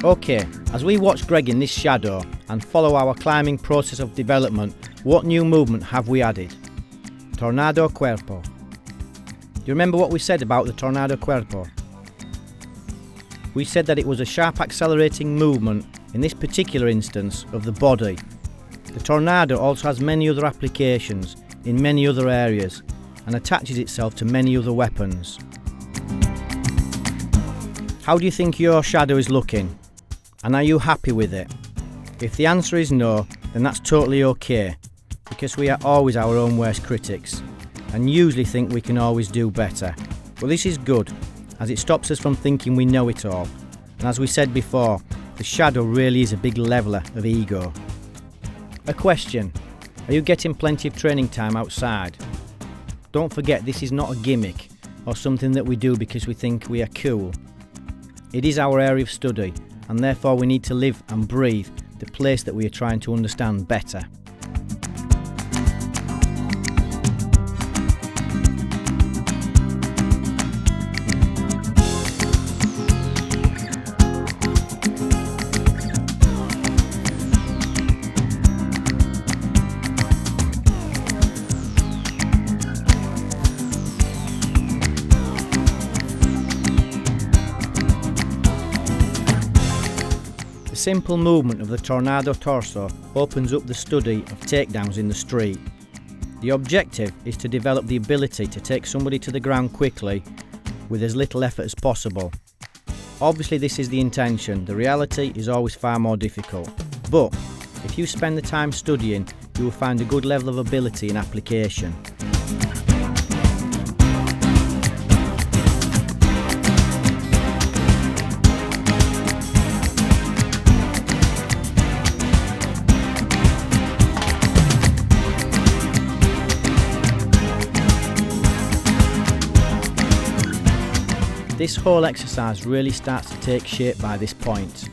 Okay, as we watch Greg in this shadow and follow our climbing process of development, what new movement have we added? Tornado Cuerpo. Do you remember what we said about the Tornado Cuerpo? We said that it was a sharp accelerating movement, in this particular instance, of the body. The tornado also has many other applications in many other areas and attaches itself to many other weapons. How do you think your shadow is looking? And are you happy with it? If the answer is no, then that's totally okay, because we are always our own worst critics and usually think we can always do better. But this is good, as it stops us from thinking we know it all. And as we said before, the shadow really is a big leveller of ego. A question: are you getting plenty of training time outside? Don't forget, this is not a gimmick or something that we do because we think we are cool. It is our area of study, and therefore we need to live and breathe the place that we are trying to understand better. The simple movement of the tornado torso opens up the study of takedowns in the street. The objective is to develop the ability to take somebody to the ground quickly with as little effort as possible. Obviously this is the intention, the reality is always far more difficult. But if you spend the time studying, you will find a good level of ability and application. This whole exercise really starts to take shape by this point.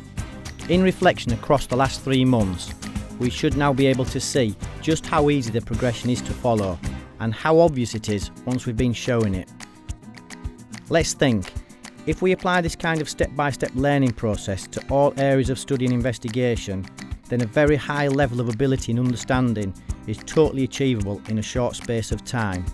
In reflection across the last 3 months, we should now be able to see just how easy the progression is to follow and how obvious it is once we've been showing it. Let's think, if we apply this kind of step-by-step learning process to all areas of study and investigation, then a very high level of ability and understanding is totally achievable in a short space of time.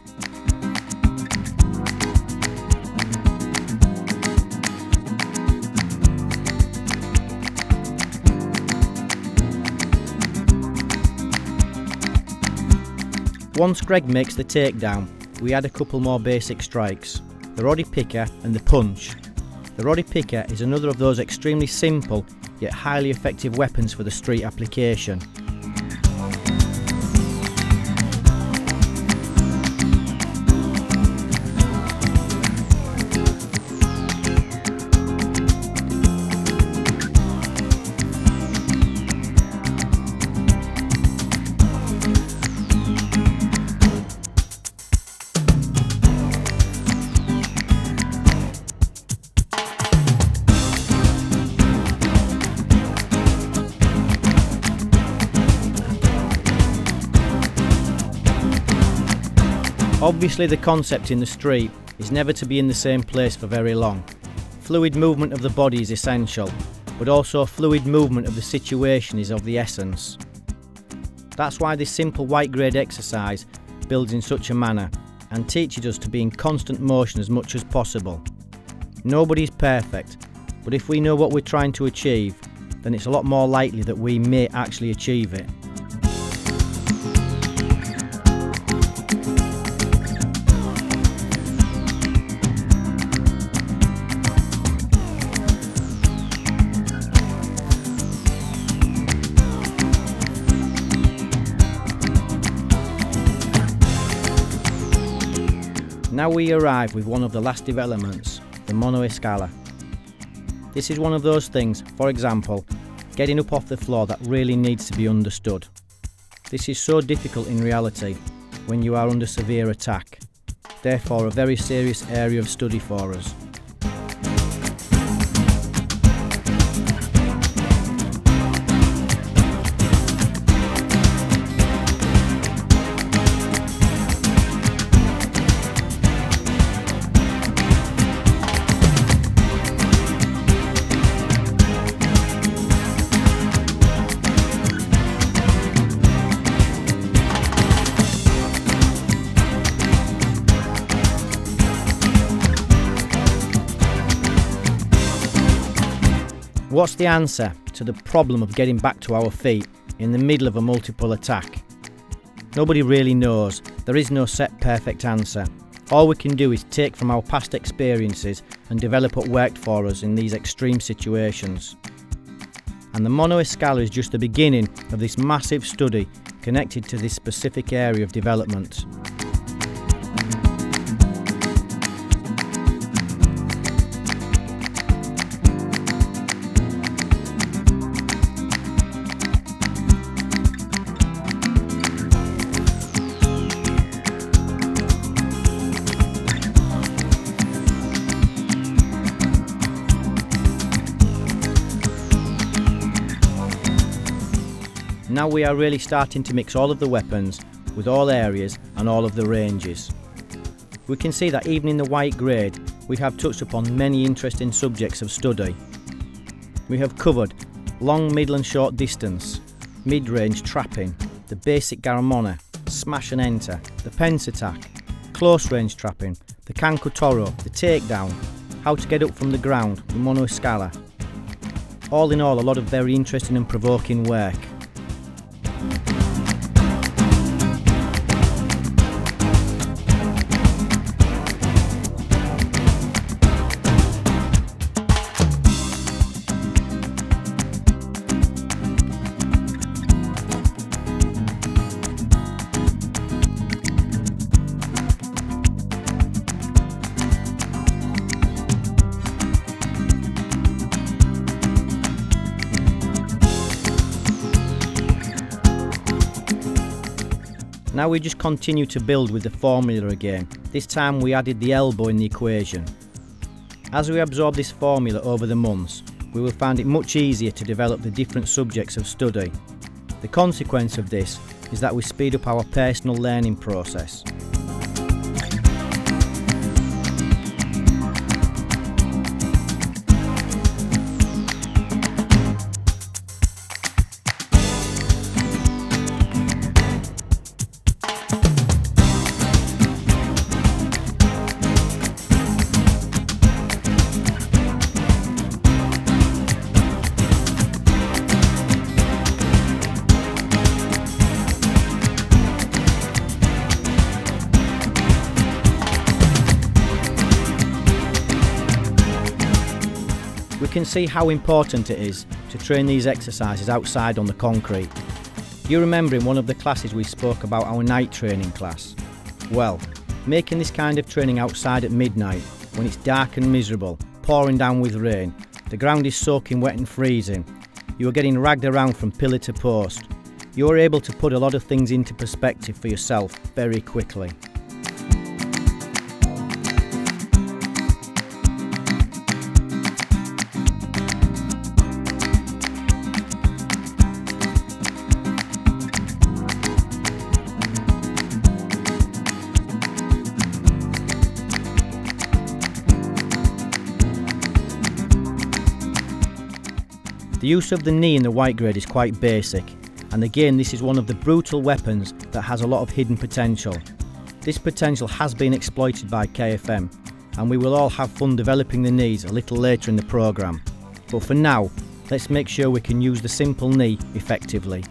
Once Greg makes the takedown, we add a couple more basic strikes, the Roddy Picker and the punch. The Roddy Picker is another of those extremely simple yet highly effective weapons for the street application. Obviously the concept in the street is never to be in the same place for very long. Fluid movement of the body is essential, but also fluid movement of the situation is of the essence. That's why this simple white grade exercise builds in such a manner and teaches us to be in constant motion as much as possible. Nobody is perfect, but if we know what we're trying to achieve, then it's a lot more likely that we may actually achieve it. Now we arrive with one of the last developments, the mono escala. This is one of those things, for example, getting up off the floor, that really needs to be understood. This is so difficult in reality when you are under severe attack, therefore a very serious area of study for us. what's the answer to the problem of getting back to our feet in the middle of a multiple attack? Nobody really knows. There is no set perfect answer. All we can do is take from our past experiences and develop what worked for us in these extreme situations. And the monoescala is just the beginning of this massive study connected to this specific area of development. Now we are really starting to mix all of the weapons with all areas and all of the ranges. We can see that even in the white grade we have touched upon many interesting subjects of study. We have covered long, middle and short distance, mid-range trapping, the basic garamona, smash and enter, the pence attack, close range trapping, the canco toro, the takedown, how to get up from the ground, the monoescala. All in all, a lot of very interesting and provoking work. Now we just continue to build with the formula again. This time we added the elbow in the equation. As we absorb this formula over the months, we will find it much easier to develop the different subjects of study. The consequence of this is that we speed up our personal learning process. We can see how important it is to train these exercises outside on the concrete. You remember in one of the classes we spoke about our night training class? Well, making this kind of training outside at midnight, when it's dark and miserable, pouring down with rain, the ground is soaking wet and freezing, you are getting dragged around from pillar to post, you are able to put a lot of things into perspective for yourself very quickly. The use of the knee in the white grade is quite basic, and again this is one of the brutal weapons that has a lot of hidden potential. This potential has been exploited by KFM, and we will all have fun developing the knees a little later in the programme. But for now, let's make sure we can use the simple knee effectively.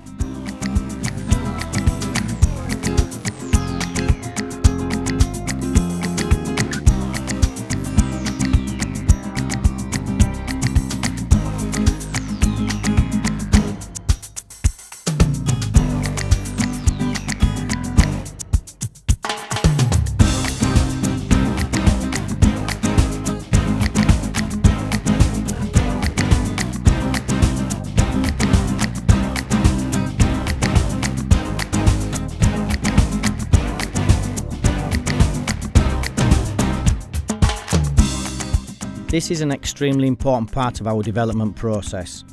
This is an extremely important part of our development process.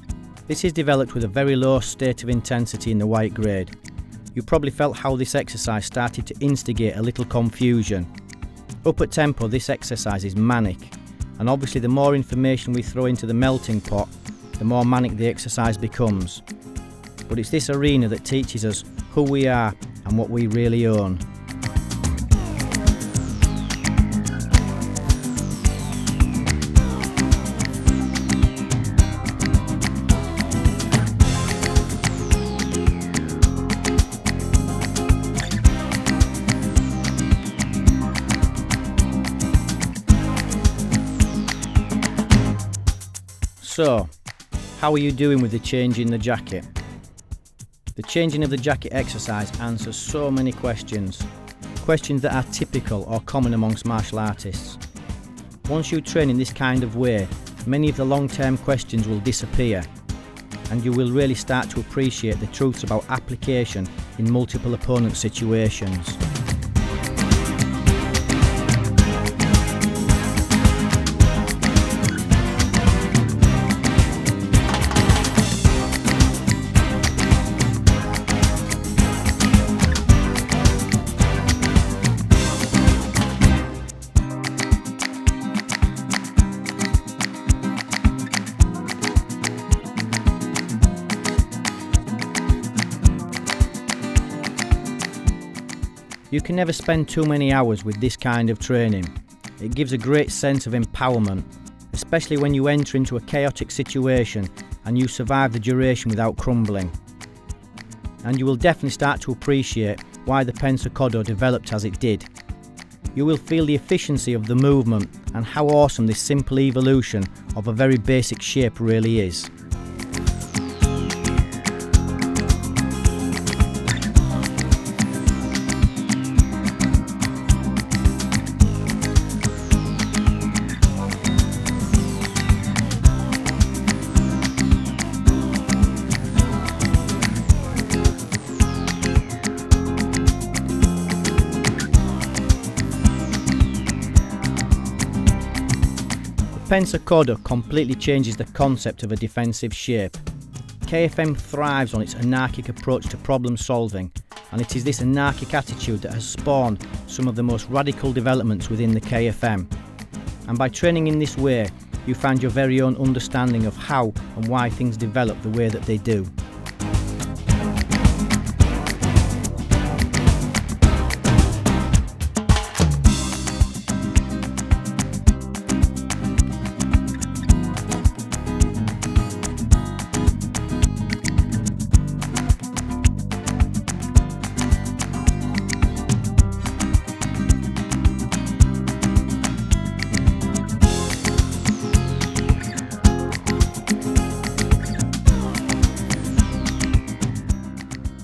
This is developed with a very low state of intensity in the white grade. You probably felt how this exercise started to instigate a little confusion. Up at tempo, this exercise is manic, and obviously the more information we throw into the melting pot, the more manic the exercise becomes. But it's this arena that teaches us who we are and what we really own. So, how are you doing with the change in the jacket? The changing of the jacket exercise answers so many questions that are typical or common amongst martial artists. Once you train in this kind of way, many of the long-term questions will disappear, and you will really start to appreciate the truths about application in multiple opponent situations. You can never spend too many hours with this kind of training. It gives a great sense of empowerment, especially when you enter into a chaotic situation and you survive the duration without crumbling. And you will definitely start to appreciate why the Pensacodo developed as it did. You will feel the efficiency of the movement and how awesome this simple evolution of a very basic shape really is. Pensacodo completely changes the concept of a defensive shape. KFM thrives on its anarchic approach to problem solving, and it is this anarchic attitude that has spawned some of the most radical developments within the KFM. And by training in this way, you find your very own understanding of how and why things develop the way that they do.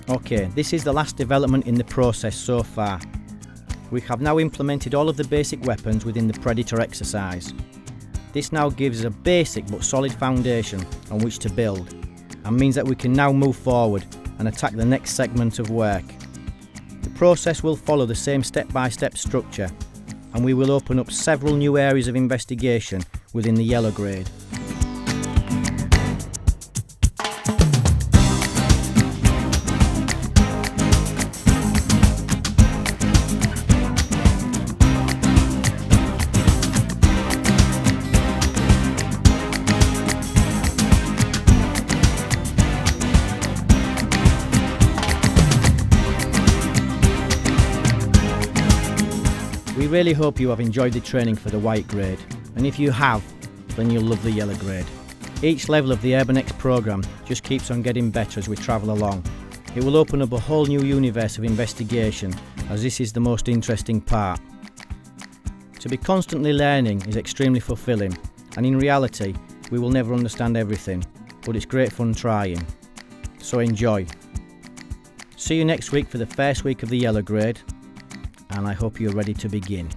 Okay, this is the last development in the process so far. We have now implemented all of the basic weapons within the Predator exercise. This now gives us a basic but solid foundation on which to build, and means that we can now move forward and attack the next segment of work. The process will follow the same step-by-step structure, and we will open up several new areas of investigation within the yellow grade. We really hope you have enjoyed the training for the white grade, and if you have, then you'll love the yellow grade. Each level of the Urban X program just keeps on getting better as we travel along. It will open up a whole new universe of investigation, as this is the most interesting part. To be constantly learning is extremely fulfilling, and in reality, we will never understand everything, but it's great fun trying. So enjoy. See you next week for the first week of the yellow grade, and I hope you're ready to begin.